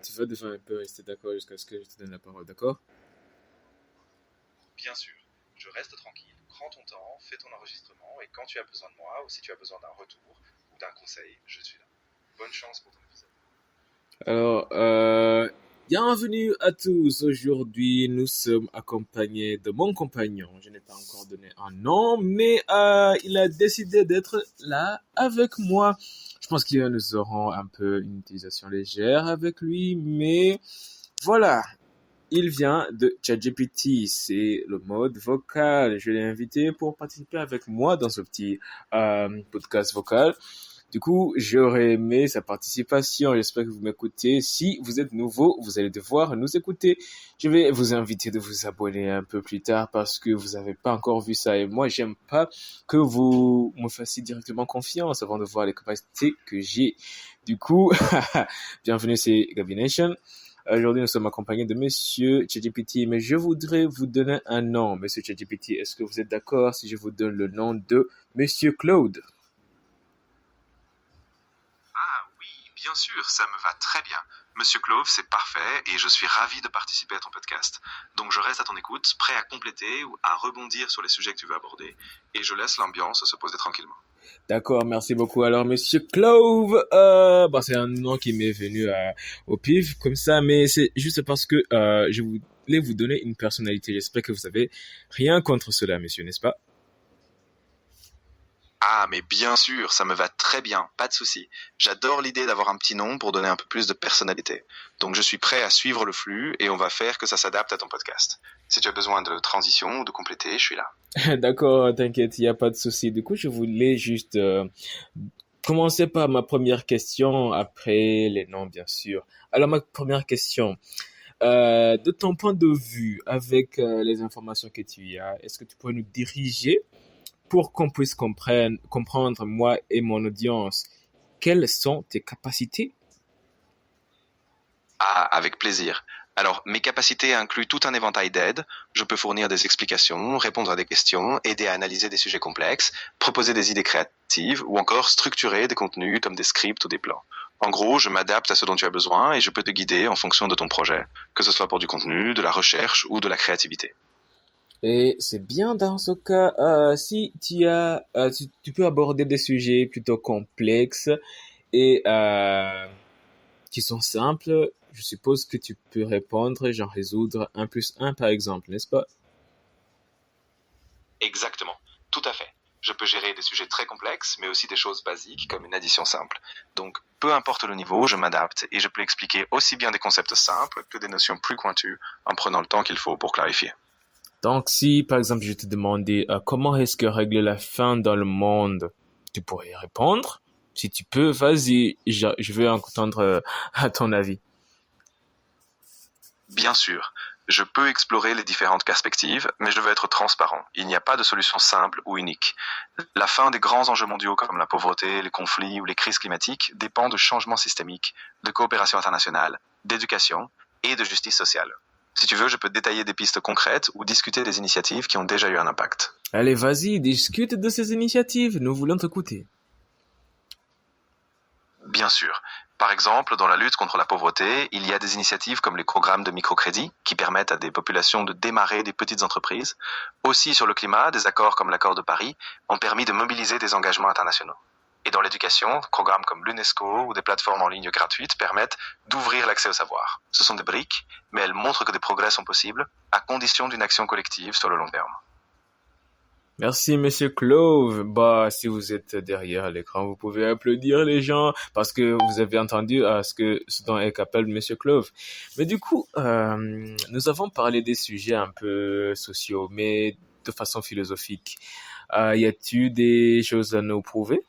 tu vas devoir un peu rester d'accord jusqu'à ce que je te donne la parole, d'accord? Bien sûr, je reste tranquille, prends ton temps, fais ton enregistrement et quand tu as besoin de moi ou si tu as besoin d'un retour ou d'un conseil, je suis là. Bonne chance pour ton épisode. Alors, bienvenue à tous. Aujourd'hui, nous sommes accompagnés de mon compagnon. Je n'ai pas encore donné un nom, mais il a décidé d'être là avec moi. Je pense que nous aurons un peu une utilisation légère avec lui, mais voilà. Il vient de ChatGPT, c'est le mode vocal. Je l'ai invité pour participer avec moi dans ce petit podcast vocal. Du coup, j'aurais aimé sa participation. J'espère que vous m'écoutez. Si vous êtes nouveau, vous allez devoir nous écouter. Je vais vous inviter de vous abonner un peu plus tard parce que vous n'avez pas encore vu ça. Et moi, j'aime pas que vous me fassiez directement confiance avant de voir les capacités que j'ai. Du coup, bienvenue, c'est Gabi Nation. Aujourd'hui, nous sommes accompagnés de Monsieur ChatGPT, mais je voudrais vous donner un nom. Monsieur ChatGPT, est-ce que vous êtes d'accord si je vous donne le nom de Monsieur Claude? Ah oui, bien sûr, ça me va très bien. Monsieur Clove, c'est parfait et je suis ravi de participer à ton podcast. Donc je reste à ton écoute, prêt à compléter ou à rebondir sur les sujets que tu veux aborder et je laisse l'ambiance se poser tranquillement. D'accord, merci beaucoup. Alors, Monsieur Clove, c'est un nom qui m'est venu au pif comme ça, mais c'est juste parce que je voulais vous donner une personnalité. J'espère que vous avez rien contre cela, monsieur, n'est-ce pas? Ah, mais bien sûr, ça me va très bien, pas de souci. J'adore l'idée d'avoir un petit nom pour donner un peu plus de personnalité. Donc je suis prêt à suivre le flux et on va faire que ça s'adapte à ton podcast. Si tu as besoin de transition ou de compléter, je suis là. D'accord, t'inquiète, il n'y a pas de souci. Du coup, je voulais juste commencer par ma première question, après les noms, bien sûr. Alors, ma première question, de ton point de vue, avec les informations que tu as, est-ce que tu pourrais nous diriger pour qu'on puisse comprendre, moi et mon audience, quelles sont tes capacités? Ah, avec plaisir. Alors, mes capacités incluent tout un éventail d'aides. Je peux fournir des explications, répondre à des questions, aider à analyser des sujets complexes, proposer des idées créatives ou encore structurer des contenus comme des scripts ou des plans. En gros, je m'adapte à ce dont tu as besoin et je peux te guider en fonction de ton projet, que ce soit pour du contenu, de la recherche ou de la créativité. Et c'est bien dans ce cas, si tu peux aborder des sujets plutôt complexes et qui sont simples, je suppose que tu peux répondre, genre résoudre un plus un par exemple, n'est-ce pas? Exactement, tout à fait. Je peux gérer des sujets très complexes, mais aussi des choses basiques comme une addition simple. Donc, peu importe le niveau, je m'adapte et je peux expliquer aussi bien des concepts simples que des notions plus pointues en prenant le temps qu'il faut pour clarifier. Donc si par exemple je te demandais comment est-ce que régler la faim dans le monde, tu pourrais y répondre? Si tu peux, vas-y, je veux entendre à ton avis. Bien sûr, je peux explorer les différentes perspectives, mais je veux être transparent. Il n'y a pas de solution simple ou unique. La fin des grands enjeux mondiaux comme la pauvreté, les conflits ou les crises climatiques dépend de changements systémiques, de coopération internationale, d'éducation et de justice sociale. Si tu veux, je peux détailler des pistes concrètes ou discuter des initiatives qui ont déjà eu un impact. Allez, vas-y, discute de ces initiatives, nous voulons t'écouter. Bien sûr. Par exemple, dans la lutte contre la pauvreté, il y a des initiatives comme les programmes de microcrédit qui permettent à des populations de démarrer des petites entreprises. Aussi sur le climat, des accords comme l'accord de Paris ont permis de mobiliser des engagements internationaux. Et dans l'éducation, programmes comme l'UNESCO ou des plateformes en ligne gratuites permettent d'ouvrir l'accès au savoir. Ce sont des briques, mais elles montrent que des progrès sont possibles à condition d'une action collective sur le long terme. Merci, Monsieur Clove. Si vous êtes derrière l'écran, vous pouvez applaudir les gens parce que vous avez entendu ce dont est capable Monsieur Clove. Mais du coup, nous avons parlé des sujets un peu sociaux, mais de façon philosophique. Y a-t-il des choses à nous prouver?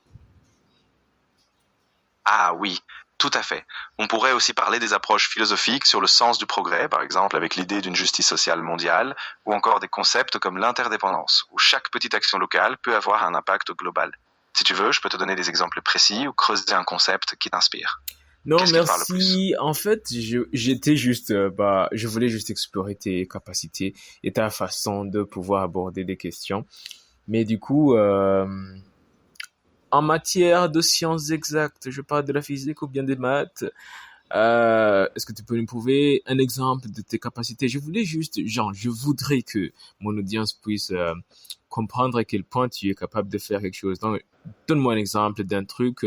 Ah oui, tout à fait. On pourrait aussi parler des approches philosophiques sur le sens du progrès, par exemple avec l'idée d'une justice sociale mondiale, ou encore des concepts comme l'interdépendance, où chaque petite action locale peut avoir un impact global. Si tu veux, je peux te donner des exemples précis ou creuser un concept qui t'inspire. Non, Qu'est-ce qui te parle le plus? merci. En fait, je voulais juste explorer tes capacités et ta façon de pouvoir aborder des questions. Mais du coup, en matière de sciences exactes, je parle de la physique ou bien des maths, Est-ce que tu peux nous prouver un exemple de tes capacités? Je voudrais que mon audience puisse comprendre à quel point tu es capable de faire quelque chose. Donc, donne-moi un exemple d'un truc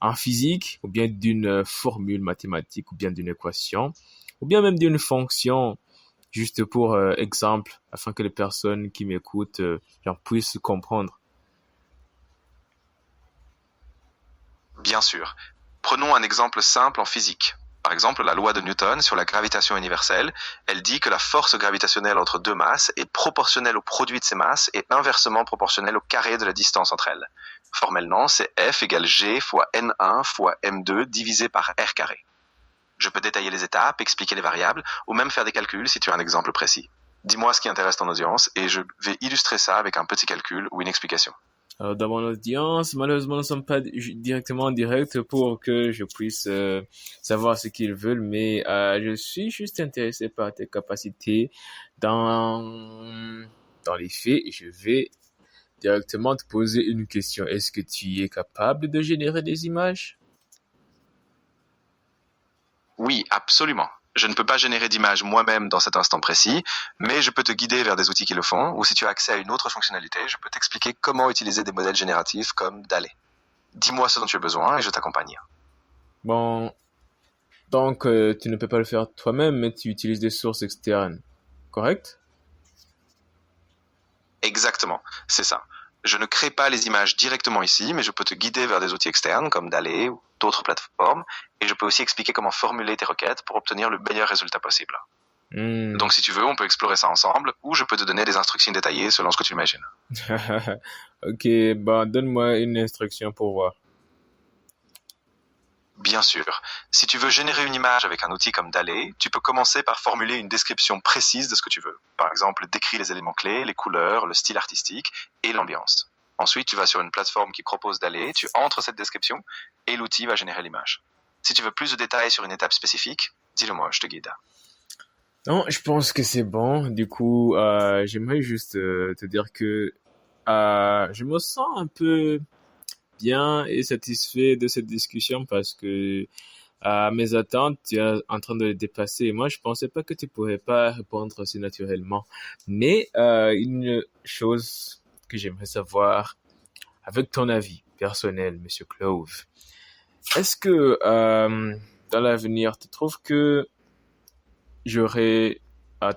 en physique, ou bien d'une formule mathématique, ou bien d'une équation, ou bien même d'une fonction, juste pour exemple, afin que les personnes qui m'écoutent puissent comprendre. Bien sûr. Prenons un exemple simple en physique. Par exemple, la loi de Newton sur la gravitation universelle, elle dit que la force gravitationnelle entre deux masses est proportionnelle au produit de ces masses et inversement proportionnelle au carré de la distance entre elles. Formellement, c'est F égale G fois N1 fois M2 divisé par R carré. Je peux détailler les étapes, expliquer les variables, ou même faire des calculs si tu as un exemple précis. Dis-moi ce qui intéresse ton audience et je vais illustrer ça avec un petit calcul ou une explication. Alors, dans mon audience, malheureusement, nous ne sommes pas directement en direct pour que je puisse savoir ce qu'ils veulent, mais je suis juste intéressé par tes capacités dans les faits. Je vais directement te poser une question. Est-ce que tu es capable de générer des images? Oui, absolument. Je ne peux pas générer d'image moi-même dans cet instant précis, mais je peux te guider vers des outils qui le font, ou si tu as accès à une autre fonctionnalité, je peux t'expliquer comment utiliser des modèles génératifs comme DALL-E. Dis-moi ce dont tu as besoin et je t'accompagne. Bon, donc tu ne peux pas le faire toi-même, mais tu utilises des sources externes, correct? Exactement, c'est ça. Je ne crée pas les images directement ici, mais je peux te guider vers des outils externes comme DALL-E ou d'autres plateformes, et je peux aussi expliquer comment formuler tes requêtes pour obtenir le meilleur résultat possible. Donc si tu veux, on peut explorer ça ensemble, ou je peux te donner des instructions détaillées selon ce que tu imagines. Ok, bah donne-moi une instruction pour voir. Bien sûr. Si tu veux générer une image avec un outil comme DALL-E, tu peux commencer par formuler une description précise de ce que tu veux. Par exemple, décris les éléments clés, les couleurs, le style artistique et l'ambiance. Ensuite, tu vas sur une plateforme qui propose DALL-E, tu entres cette description et l'outil va générer l'image. Si tu veux plus de détails sur une étape spécifique, dis-le-moi, je te guide. Non, je pense que c'est bon. Du coup, j'aimerais juste te dire que je me sens un peu bien et satisfait de cette discussion parce que mes attentes, tu es en train de les dépasser. Et moi, je pensais pas que tu pourrais pas répondre aussi naturellement. Mais une chose que j'aimerais savoir, avec ton avis personnel, Monsieur Clove, est-ce que dans l'avenir, tu trouves que j'aurais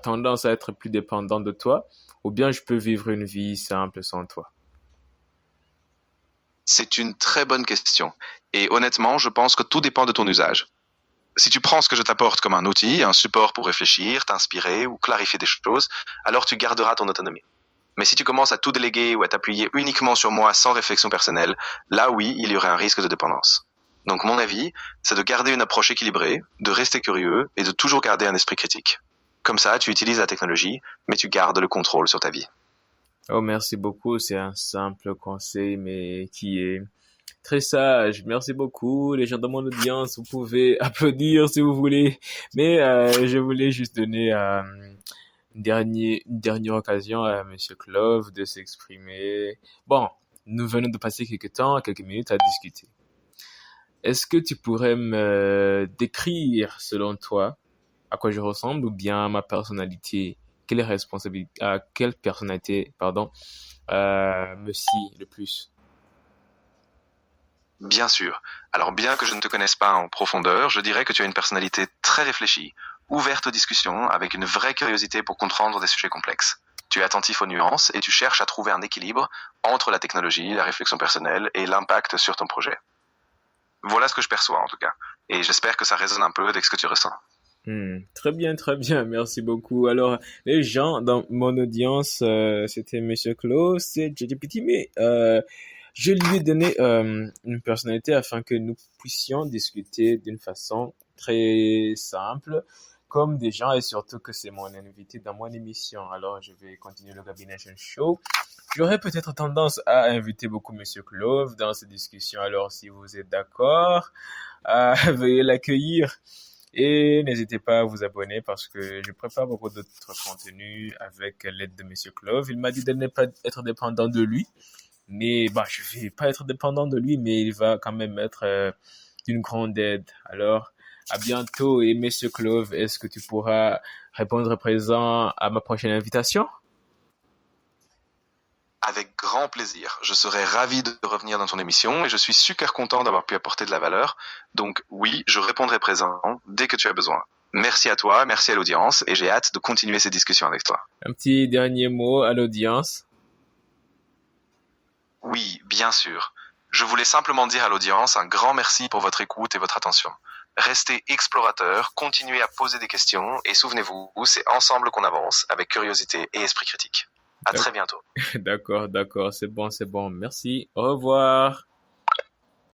tendance à être plus dépendant de toi, ou bien je peux vivre une vie simple sans toi? C'est une très bonne question. Et honnêtement, je pense que tout dépend de ton usage. Si tu prends ce que je t'apporte comme un outil, un support pour réfléchir, t'inspirer ou clarifier des choses, alors tu garderas ton autonomie. Mais si tu commences à tout déléguer ou à t'appuyer uniquement sur moi sans réflexion personnelle, là oui, il y aurait un risque de dépendance. Donc mon avis, c'est de garder une approche équilibrée, de rester curieux et de toujours garder un esprit critique. Comme ça, tu utilises la technologie, mais tu gardes le contrôle sur ta vie. Oh, merci beaucoup. C'est un simple conseil, mais qui est très sage. Merci beaucoup. Les gens de mon audience, vous pouvez applaudir si vous voulez. Mais je voulais juste donner une dernière occasion à Monsieur Clove de s'exprimer. Bon, nous venons de passer quelques minutes à discuter. Est-ce que tu pourrais me décrire, selon toi, à quoi je ressemble ou bien ma personnalité? Quelle personnalité, pardon, me scie le plus? Bien sûr. Alors bien que je ne te connaisse pas en profondeur, je dirais que tu as une personnalité très réfléchie, ouverte aux discussions, avec une vraie curiosité pour comprendre des sujets complexes. Tu es attentif aux nuances et tu cherches à trouver un équilibre entre la technologie, la réflexion personnelle et l'impact sur ton projet. Voilà ce que je perçois en tout cas. Et j'espère que ça résonne un peu avec ce que tu ressens. Très bien, très bien, merci beaucoup. Alors, les gens dans mon audience, c'était Monsieur Close, c'est JGPT, mais je lui ai donné une personnalité afin que nous puissions discuter d'une façon très simple, comme des gens, et surtout que c'est mon invité dans mon émission. Alors, je vais continuer le Gabination Show. J'aurais peut-être tendance à inviter beaucoup Monsieur Clove dans ces discussions. Alors, si vous êtes d'accord, veuillez l'accueillir. Et n'hésitez pas à vous abonner parce que je prépare beaucoup d'autres contenus avec l'aide de Monsieur Clove. Il m'a dit de ne pas être dépendant de lui. Mais bah, je vais pas être dépendant de lui, mais il va quand même être d'une grande aide. Alors, À bientôt. Et Monsieur Clove, est-ce que tu pourras répondre présent à ma prochaine invitation? Avec grand plaisir. Je serais ravi de revenir dans ton émission et je suis super content d'avoir pu apporter de la valeur. Donc oui, je répondrai présent dès que tu as besoin. Merci à toi, merci à l'audience et j'ai hâte de continuer ces discussions avec toi. Un petit dernier mot à l'audience. Oui, bien sûr. Je voulais simplement dire à l'audience un grand merci pour votre écoute et votre attention. Restez explorateurs, continuez à poser des questions et souvenez-vous, c'est ensemble qu'on avance avec curiosité et esprit critique. À très bientôt. D'accord, c'est bon. Merci. Au revoir.